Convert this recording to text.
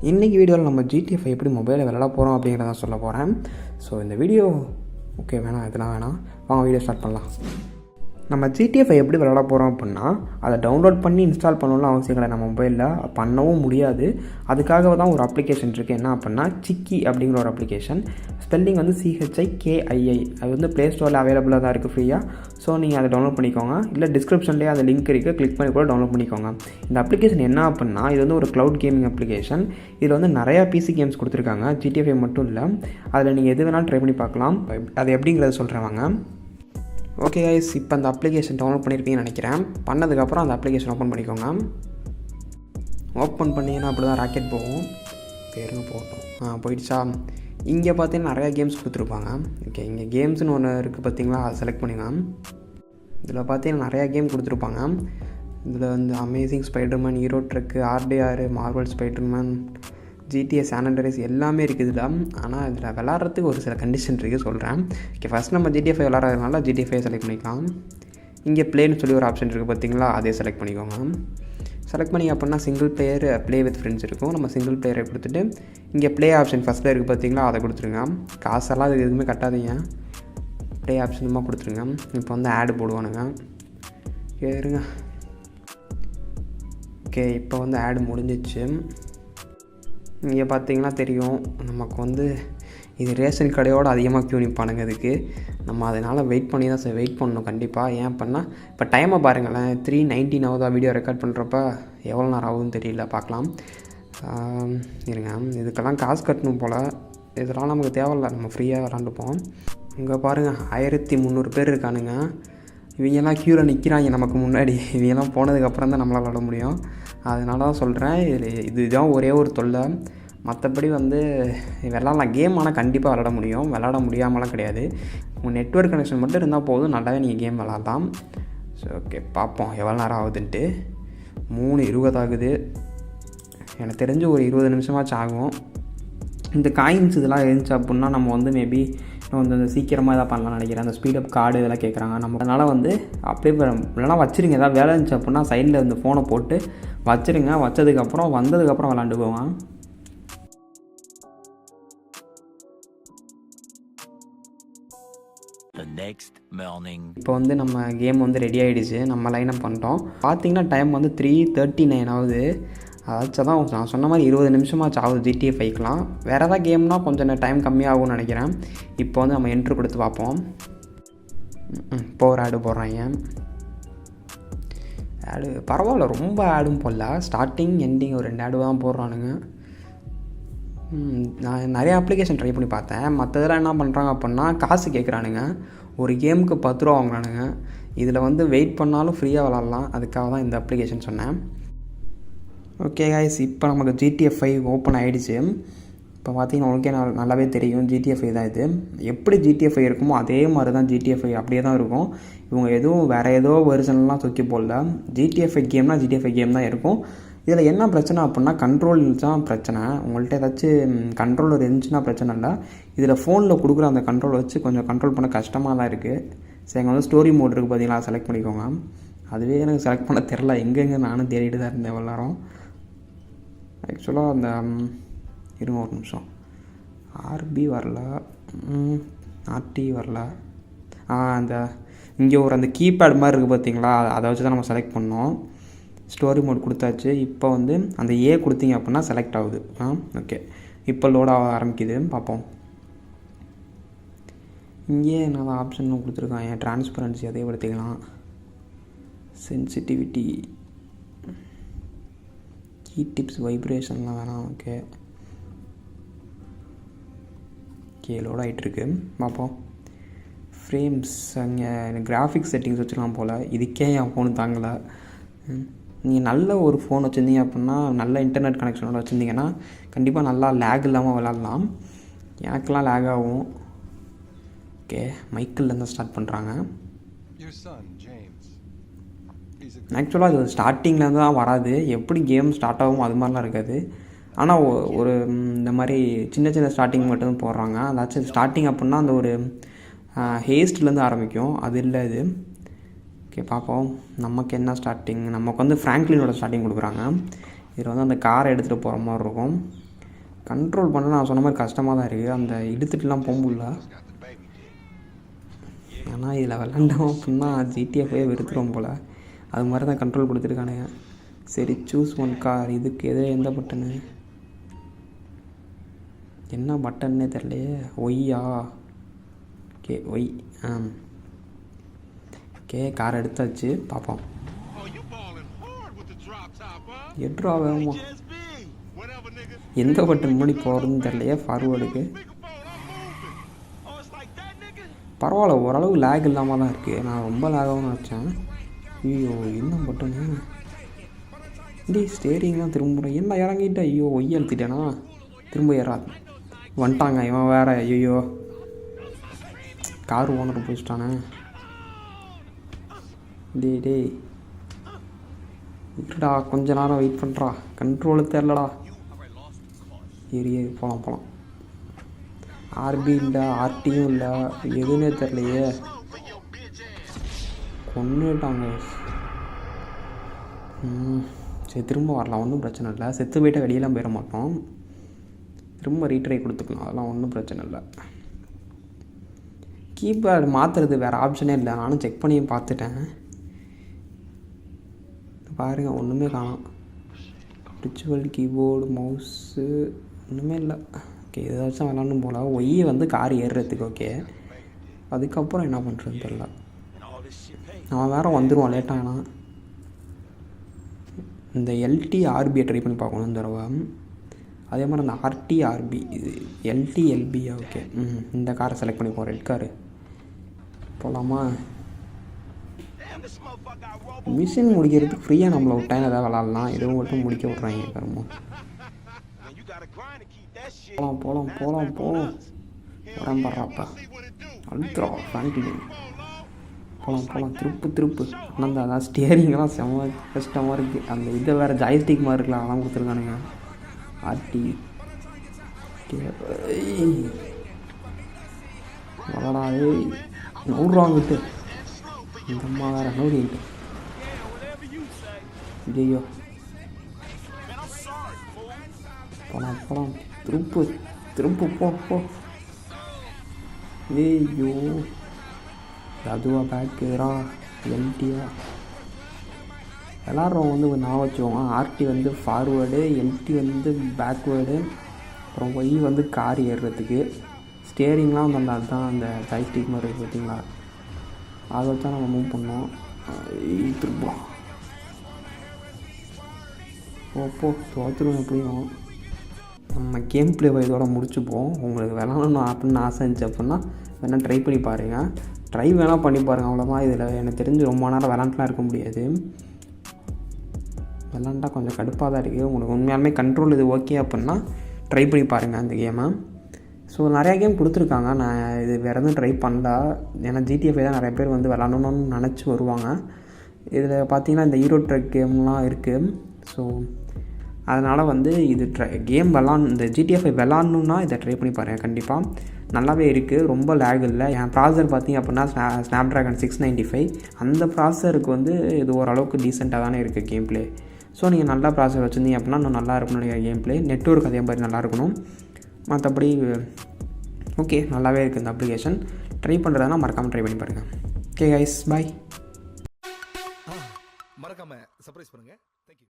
இன்றைக்கி வீடியோவில் நம்ம GTA 5 எப்படி மொபைலில் விளையாட போகிறோம் அப்படிங்கிறத சொல்ல போகிறேன். ஸோ இந்த வீடியோ ஓகே வேணாம், இதெல்லாம் வேணாம், வாங்க வீடியோ ஸ்டார்ட் பண்ணலாம். நம்ம GTA 5 எப்படி விளையாட போகிறோம் அப்படின்னா, அதை டவுன்லோட் பண்ணி இன்ஸ்டால் பண்ணணும்னு அவசியம் இல்லை. நம்ம மொபைலில் பண்ணவும் முடியாது. அதுக்காக தான் ஒரு அப்ளிகேஷன் இருக்குது. என்ன அப்படின்னா சிக்கி அப்படிங்கிற ஒரு அப்ளிகேஷன். ஸ்பெல்லிங் வந்து CHIKII. அது வந்து ப்ளே ஸ்டோரில் அவைலபிளாக தான் இருக்குது ஃப்ரீயாக. ஸோ நீங்கள் அதை டவுன்லோட் பண்ணிக்கோங்க. இல்லை டிஸ்கிரிப்ஷன்லேயே அந்த லிங்க் இருக்குது, கிளிக் பண்ணி கூட டவுன்லோட் பண்ணிக்கோங்க. இந்த அப்ளிகேஷன் என்ன அப்படின்னா, இது வந்து ஒரு க்ளவுட் கேமிங் அப்ளிகேஷன். இதில் வந்து நிறையா PC கேம்ஸ் கொடுத்துருக்காங்க. GTA 5 மட்டும் இல்லை, அதில் நீங்கள் எது வேணாலும் ட்ரை பண்ணி பார்க்கலாம். அது எப்படிங்கிறத சொல்கிறேன் வாங்க. ஓகே கைஸ், இப்போ அந்த அப்ளிகேஷன் டவுன்லோட் பண்ணியிருப்பீங்கன்னு நினைக்கிறேன். பண்ணதுக்கப்புறம் அந்த அப்ளிகேஷன் ஓப்பன் பண்ணிக்கோங்க. ஓப்பன் பண்ணிங்கன்னா அப்படி தான் ராக்கெட் போகும். பேருங்க போகட்டும். போயிடுச்சா? இங்கே பார்த்தீங்கன்னா நிறையா கேம்ஸ் கொடுத்துருப்பாங்க. ஓகே, இங்கே கேம்ஸ்னு ஒன்று இருக்குது பார்த்தீங்களா, அதை செலக்ட் பண்ணுங்க. இதில் பார்த்தீங்கன்னா நிறையா கேம் கொடுத்துருப்பாங்க. இதில் வந்து amazing Spiderman, hero truck, RDR, Marvel Spiderman, GTA San Andreas எல்லாமே இருக்குது இதில். ஆனால் இதில் விளாட்றதுக்கு ஒரு சில கண்டிஷன் இருக்குது, சொல்கிறேன். ஓகே, ஃபஸ்ட் நம்ம GTA 5 விளாட்றதுனால GTA 5 செலக்ட் பண்ணிக்கலாம். இங்கே ப்ளேன்னு சொல்லி ஒரு ஆப்ஷன் இருக்குது பார்த்தீங்களா, அதே செலக்ட் பண்ணிக்கோங்க. செலக்ட் பண்ணி அப்படின்னா single player, play with friends இருக்கும். நம்ம சிங்கிள் பிளேயரை கொடுத்துட்டு இங்கே ப்ளே ஆப்ஷன் ஃபஸ்ட்டில் இருக்குது பார்த்தீங்களா, அதை கொடுத்துருங்க. காசெல்லாம் அதுக்கு எதுவுமே கட்டாதீங்க, ப்ளே ஆப்ஷனுமா கொடுத்துருங்க. இப்போ வந்து ஆடு போடுவானுங்க. இருங்க. ஓகே, இப்போ வந்து ஆடு முடிஞ்சிச்சு. இங்கே பார்த்தீங்கன்னா தெரியும், நமக்கு வந்து இது ரேஷன் கடையோடு அதிகமாக க்யூ நிற்பானுங்க. இதுக்கு நம்ம அதனால் வெயிட் பண்ணி தான் வெயிட் பண்ணணும் கண்டிப்பாக. ஏன் பண்ணால் இப்போ டைமை பாருங்களேன், 3:19 ஆகுதா வீடியோ ரெக்கார்ட் பண்ணுறப்ப. எவ்வளோ நேரம் ஆகுதுன்னு தெரியல, பார்க்கலாம். இருங்க, இதுக்கெல்லாம் காசு கட்டணும் போல். இதெல்லாம் நமக்கு தேவையில்லை, நம்ம ஃப்ரீயாக விளாண்டுப்போம். இங்கே பாருங்கள், 1300 பேர் இருக்கானுங்க. இவங்கெல்லாம் க்யூவில் நிற்கிறாங்க நமக்கு முன்னாடி. இவங்கெல்லாம் போனதுக்கப்புறம் தான் நம்மளால் விளாட முடியும். அதனால தான் சொல்கிறேன், இதுதான் ஒரே ஒரு தொல்லை. மற்றபடி வந்து விளாட்லாம் கேம், ஆனால் கண்டிப்பாக விளாட முடியும். விளாட முடியாமலாம் கிடையாது. உங்கள் நெட்வொர்க் கனெக்ஷன் மட்டும் இருந்தால் போதும், நல்லாவே நீங்கள் கேம் விளாட்லாம். ஸோ ஓகே, பார்ப்போம் எவ்வளோ நேரம் ஆகுதுன்ட்டு. 3:20 ஆகுது. எனக்கு தெரிஞ்சு ஒரு 20 நிமிஷமாச்சும் ஆகும். இந்த காயின்ஸ் இதெல்லாம் இருந்துச்சு அப்படின்னா நம்ம வந்து மேபி வந்து சீக்கிரமாக எதாவது பண்ணலாம்னு நினைக்கிறேன். அந்த ஸ்பீடப் கார்டு இதெல்லாம் கேட்குறாங்க நம்ம. அதனால் வந்து அப்படியே இல்லைனா வச்சுருங்க. எதாவது வேலை இருந்துச்சு அப்படின்னா சைடில் இந்த ஃபோனை போட்டு வச்சுருங்க. வச்சதுக்கப்புறம் வந்ததுக்கப்புறம் விளாண்டுக்குவோங்க. இப்போ வந்து நம்ம கேம் வந்து ரெடி ஆகிடுச்சு. நம்ம லைனப் பண்ணிட்டோம். பார்த்தீங்கன்னா டைம் வந்து 3:39 ஆகுது. அதாச்சும் தான் நான் சொன்ன மாதிரி 20 நிமிஷமாச்சு ஆகுது GTA 5க்கலாம். வேறு ஏதாவது கேம்னால் கொஞ்சம் டைம் கம்மியாகும்னு நினைக்கிறேன். இப்போ வந்து நம்ம என்ட்ரு கொடுத்து பார்ப்போம். இப்போ ஒரு ஆடு போடுறாங்க. ஆடு பரவாயில்ல, ரொம்ப ஆடும் போடல. ஸ்டார்டிங் எண்டிங் ஒரு 2 ஆடு தான் போடுறானுங்க. நான் நிறைய அப்ளிகேஷன் ட்ரை பண்ணி பார்த்தேன். மற்றதெல்லாம் என்ன பண்ணுறாங்க அப்படின்னா காசு கேட்குறானுங்க. ஒரு கேமுக்கு 10 ரூபா வாங்குறானுங்க. இதில் வந்து வெயிட் பண்ணாலும் ஃப்ரீயாக விளாட்லாம். அதுக்காக தான் இந்த அப்ளிகேஷன் சொன்னேன். ஓகே கைஸ், இப்போ நமக்கு GTA 5 ஓப்பன் ஆகிடுச்சு. இப்போ பார்த்தீங்கன்னா உங்களுக்கே நல்லாவே தெரியும் GTA 5 தான் இது. எப்படி GTA 5 இருக்குமோ அதே மாதிரி தான் GTA 5 அப்படியே தான் இருக்கும். இவங்க எதுவும் வேறு ஏதோ வெர்ஷன்லாம் தூக்கி போடல. GTA 5 கேம்னா GTA 5 கேம் தான் இருக்கும். இதில் என்ன பிரச்சனை அப்படின்னா கண்ட்ரோல் தான் பிரச்சனை. உங்கள்கிட்ட ஏதாச்சும் கண்ட்ரோலர் இருந்துச்சுன்னா பிரச்சனை இல்லை. இதில் ஃபோனில் கொடுக்குற அந்த கண்ட்ரோல் வச்சு கொஞ்சம் கண்ட்ரோல் பண்ண கஷ்டமாக தான் இருக்குது. சரி, எங்கள் வந்து ஸ்டோரி மோட் இருக்குது பார்த்தீங்களா, செலக்ட் பண்ணிக்கோங்க. அதுவே எனக்கு செலக்ட் பண்ண தெரில, எங்கெங்கே நானும் தேடிட்டு தான் இருந்தேன் எல்லாரும். ஆக்சுவலாக அந்த இருங்க ஒரு நிமிஷம், RB வரல, RT வரல. அந்த இங்கே ஒரு அந்த கீபேட் மாதிரி இருக்குது பார்த்தீங்களா, அதை வச்சு தான் நம்ம செலக்ட் பண்ணோம். ஸ்டோரி மோட் கொடுத்தாச்சு. இப்போ வந்து அந்த A கொடுத்தீங்க அப்படின்னா செலக்ட் ஆகுது. ஓகே, இப்போ லோட் ஆக ஆரம்பிக்குது, பார்ப்போம். இங்கே நான் ஆப்ஷன் கொடுத்துருக்காங்க. டிரான்ஸ்பரன்சி அதே படுத்திக்கலாம். சென்சிட்டிவிட்டி, கீ டிப்ஸ், வைப்ரேஷன்லாம் வேணாம். ஓகே லோட் ஆகிட்டுருக்கு, பார்ப்போம். ஃப்ரேம்ஸ் அங்கே கிராஃபிக்ஸ் செட்டிங்ஸ் வச்சுக்கலாம் போல். இதுக்கே என் ஃபோனு தாங்கலை. நீங்கள் நல்ல ஒரு ஃபோன் வச்சுருந்தீங்க அப்படின்னா, நல்ல இன்டர்நெட் கனெக்ஷனோட வச்சுருந்தீங்கன்னா கண்டிப்பாக நல்லா லேக் இல்லாமல் விளாட்லாம். எனக்கெலாம் லேக் ஆகும். ஓகே, மைக்கிள்லேருந்து ஸ்டார்ட் பண்ணுறாங்க. ஆக்சுவலாக இது ஸ்டார்டிங்லேருந்து தான் வராது. எப்படி கேம் ஸ்டார்ட் ஆகும் அது மாதிரிலாம் இருக்காது. ஆனால் ஒரு இந்த மாதிரி சின்ன சின்ன ஸ்டார்டிங் மட்டும் போடுறாங்க. அதாச்சும் ஸ்டார்டிங் அப்படின்னா அந்த ஒரு ஹேஸ்ட்லேருந்து ஆரம்பிக்கும், அது இல்லை இது. ஓகே, பார்ப்போம் நமக்கு என்ன ஸ்டார்டிங். நமக்கு வந்து ஃப்ராங்க்லினோட ஸ்டார்டிங் கொடுக்குறாங்க. இதில் வந்து அந்த காரை எடுத்துகிட்டு போகிற மாதிரி இருக்கும். கண்ட்ரோல் பண்ண நான் சொன்ன மாதிரி கஷ்டமாக தான் இருக்குது. அந்த இழுத்துட்டுலாம் போக முடியல. ஆனால் இதில் விளாண்டோம் அப்படின்னா ஜிடிஎஃப்ஐயே வெறுத்துரும் போல். அது மாதிரி தான் கண்ட்ரோல் கொடுத்துருக்கானுங்க. சரி, சூஸ் ஒன் கார். இதுக்கு எந்த பட்டனு, என்ன பட்டன்னே தெரியலையே. ஒய்யா? ஓகே, ஒய். ஓகே, கார் எடுத்தாச்சு. பார்ப்போம். எட்ரா வேணுமா? எந்த பட்டன் முன்னாடி போகிறதுன்னு தெரியலையே. ஃபார்வேர்டுக்கு பரவாயில்ல, ஓரளவு லேக் இல்லாமல் தான் இருக்குது. நான் ரொம்ப லேகாகவும் நினச்சேன். ஐயோ, என்ன பட்டனு டே, ஸ்டேரிங்லாம் திரும்புகிறேன். என்ன இறங்கிட்ட? ஐயோ, ஒய்ய எழுத்திட்டேனா? திரும்ப ஏறாது. வந்துட்டாங்க இவன் வேறு. ஐயோ, கார் ஓனர் போயிட்டானே. டே இருடா, கொஞ்ச நேரம் வெயிட் பண்ணுறா. கண்ட்ரோலு தெரிலடா. ஏறி போகலாம். ஆர்பி இல்லை, ஆர்டியும் இல்லை, எதுவுமே தெரிலையே. கொன்னுட்டாங்க. சரி, திரும்ப வரலாம், ஒன்றும் பிரச்சனை இல்லை. செத்து போய்ட்டால் வெளியெல்லாம் போயிட மாட்டோம். திரும்ப ரீட்ரை கொடுத்துக்கலாம், அதெல்லாம் ஒன்றும் பிரச்சனை இல்லை. கீபேட் மாற்றுறது வேறு ஆப்ஷனே இல்லை. நானும் செக் பண்ணி பார்த்துட்டேன். பாருங்கள், ஒன்றுமே காணோம். ரிச்சுவல் கீபோர்டு, மவுஸு ஒன்றுமே இல்லை. ஓகே, ஏதாச்சும் விளாட்ணும் போல். ஒய்யை வந்து கார் ஏறுறதுக்கு. ஓகே, அதுக்கப்புறம் என்ன பண்ணுறதுன்னு தெரியல. அவன் வேறு வந்துடுவான் லேட்டானா. இந்த எல்டி ஆர்பியை ட்ரை பண்ணி பார்க்கணும் இந்த தடவை. அதே மாதிரி அந்த ஆர்டி ஆர்பி, இது எல்டி எல்பியா? ஓகே, இந்த காரை செலக்ட் பண்ணிப்போம். ரெட் காரு போகலாமா? மிஷின் முடிக்கிறதுக்கு ஃப்ரீயாக நம்மளை விட்டாங்க, எதாவது விளாட்லாம். எதுவும் மட்டும் முடிக்க விட்றாங்க கருமோ. போகலாம். உடம்புறாப்பா அழுத்துறா ஃப்ராங்க்லின். போகலாம். திருப்பு. ஆனால் அதான் ஸ்டியரிங்லாம் செம்ம கஷ்டமாக இருக்குது. அந்த இதை வேறு ஜாய்ஸ்டிக் மாதிரி இருக்கலாம், அதெல்லாம் கொடுத்துருக்கானுங்க. ஆர்டி வளடா. நூறுவாங்கிட்டு இந்த அம்மா வேறு நூறிட்டு. ஐயோ, போகலாம். திருப்பு போ. ஐயோ, அதுவா பேக்குரா எல்டியா? எல்லோரும் வந்து நான் வச்சுக்கோங்க. ஆர்டி வந்து ஃபார்வேர்டு, எல்டி வந்து பேக்வேர்டு, அப்புறம் ஒய் வந்து கார் ஏறுறதுக்கு. ஸ்டேரிங்லாம் வந்து அதுதான் அந்த ஜாய்ஸ்டிக் மாதிரி இருக்குது பார்த்தீங்களா, அதை வச்சா நம்ம மூவ் பண்ணோம். திருப்போம். தோற்றுருவோம். எப்படியும் நம்ம கேம் பிளே இதோட முடிச்சுப்போம். உங்களுக்கு விளாடணும் அப்படின்னு ஆசை இருந்துச்சு அப்படின்னா வேணால் ட்ரை பண்ணி பாருங்கள். ட்ரை வேணால் பண்ணி பாருங்கள், அவ்வளோதான். இதில் எனக்கு தெரிஞ்சு ரொம்ப நேரம் விளாண்டுலாம் இருக்க முடியாது. விளாண்டா கொஞ்சம் கடுப்பாக தான் இருக்குது. உங்களுக்கு உண்மையாலுமே கண்ட்ரோல் இது ஓகே அப்படின்னா ட்ரை பண்ணி பாருங்கள் அந்த கேமை. ஸோ நிறையா கேம் கொடுத்துருக்காங்க. நான் இது வேறு எதுவும் ட்ரை பண்ணல. ஏன்னா ஜிடிஎஃப்ஐ தான் நிறைய பேர் வந்து விளாடணுன்னு நினச்சி வருவாங்க. இதில் பார்த்திங்கன்னா இந்த ஹீரோ ட்ரக் கேம்லாம் இருக்குது. ஸோ அதனால் வந்து இது கேம் இந்த ஜிடிஎஃப்ஐ விளாட்ணுன்னா இதை ட்ரை பண்ணி பாருங்கள். கண்டிப்பாக நல்லாவே இருக்குது, ரொம்ப லேக் இல்லை. என் ப்ராசர் பார்த்திங்க அப்படின்னா ஸ்னாப்ட்ராகன் 695. அந்த ப்ராசருக்கு வந்து இது ஓரளவுக்கு டீசெண்டாக தானே இருக்குது கேம் பிளே. ஸோ நீங்கள் நல்லா ப்ராசர் வச்சுருந்தீங்க அப்படின்னா இன்னும் நல்லா இருக்கணும் நினைக்கிற கேம் பிளே. நெட்வொர்க் அதே மாதிரி நல்லா இருக்கணும். மற்றபடி ஓகே, நல்லாவே இருக்குது இந்த அப்ளிகேஷன். ட்ரை பண்ணுறதுனா மறக்காமல் ட்ரை பண்ணி பாருங்கள். ஓகே கைஸ், பாய். மறக்காமல் சர்ப்ரைஸ் பண்ணுங்கள்.